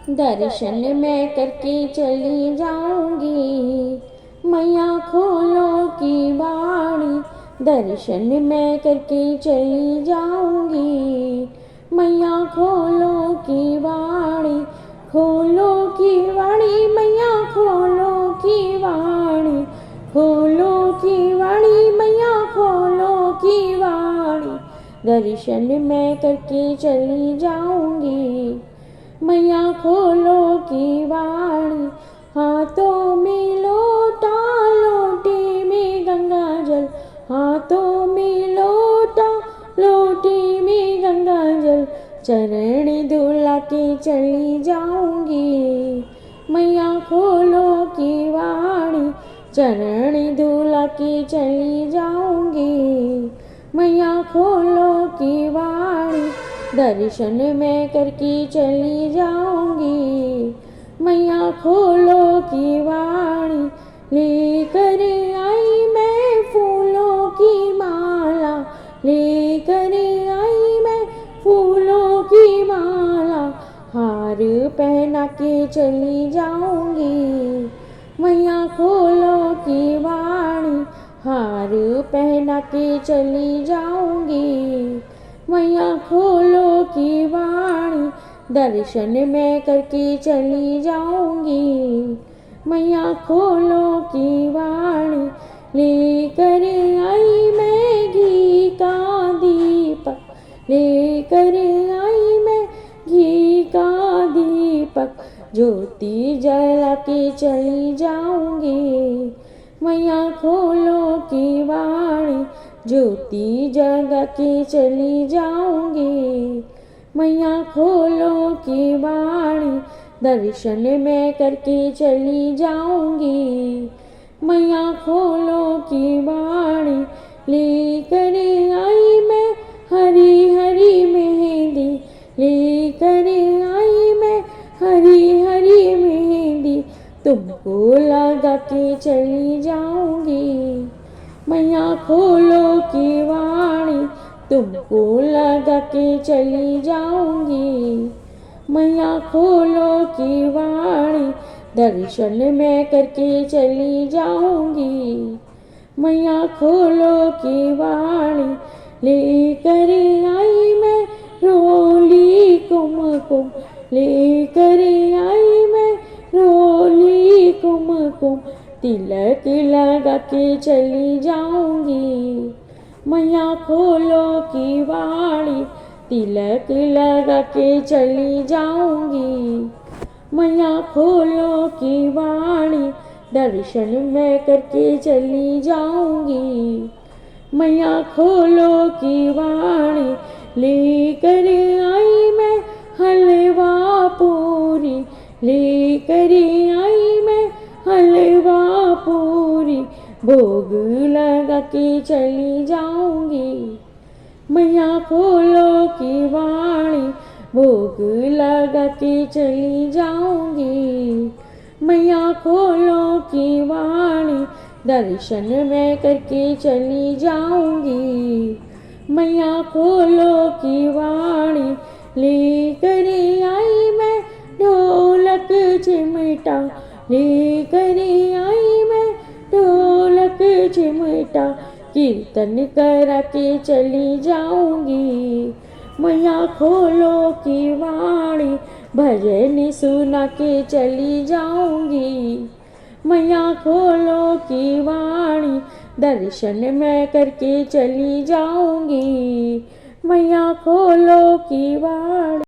दर्शन मैं करके चली जाऊंगी, मैया खोलो की बाड़ी। दर्शन मैं करके चली जाऊंगी, मैया खोलो की बाड़ी। खोलो की बाड़ी मैया, खोलो की बाड़ी। खोलो की बाड़ी मैया, खोलो की बाड़ी। दर्शन मैं करके चली जाऊंगी, मैया खोलो की बाड़ी। हाथों में लोटा, लोटे में गंगा जल। हाथों में लोटा, लोटे में गंगा जल। चरण धुला के चली जाऊंगी, मैया खोलो की बाड़ी। चरण धुला के चली जाऊंगी, मैया खोलो की बाड़ी। दर्शन मैं करके चली जाऊंगी, मैया खोलो की बाड़ी। लेकर आई मैं फूलों की माला, लेकर आई मैं फूलों की माला। हार पहना के चली जाऊंगी, मैया खोलो की बाड़ी। हार पहना के चली जाऊंगी, मैया खोलो की बाड़ी। दर्शन मैं करके चली जाऊंगी, मैया खोलो की बाड़ी। लेकर आई मैं घी का दीपक, लेकर आई मैं घी का दीपक। ज्योति जला के चली जाऊंगी, मैया खोलो की बाड़ी। ज्योति जगा के चली जाऊंगी, मैया खोलो की बाड़ी। दर्शन मैं करके चली जाऊंगी, मैया खोलो की बाड़ी। लेकर आई मैं हरी हरी मेहंदी, लेकर आई मैं हरी हरी मेहंदी। तुमको लगा के चली जाऊंगी, मैया खोलो की बाड़ी। तुमको लगा के चली जाऊंगी, मैया खोलो की बाड़ी। दर्शन मैं करके चली जाऊंगी, मैया खोलो की बाड़ी। लेकर आई मैं रोली कुमकुम, लेकर आई मैं रोली कुमकुम। तिलक लगा के चली जाऊंगी, मैया खोलो की बाड़ी। तिलक लगा के चली जाऊंगी, मैया खोलो की बाड़ी। दर्शन मैं करके चली जाऊंगी, मैया खोलो की बाड़ी। लेकर आई मैं हलवा पूरी, लेकर आई मैं हलवा पूरी। भोग लगा के चली जाऊंगी, मैया खोलो की बाड़ी। भोग लगा के चली जाऊंगी, मैया खोलो की बाड़ी। दर्शन मैं करके चली जाऊंगी, मैया खोलो की बाड़ी। लेकर आई मैं ढोलक चिमटा, लेकर आई मैं ढोलक चिमटा। कीर्तन करा के चली जाऊंगी, मैया खोलो की बाड़ी। भजन सुना के चली जाऊंगी, मैया खोलो की बाड़ी। दर्शन मैं करके चली जाऊंगी, मैया खोलो की बाड़ी।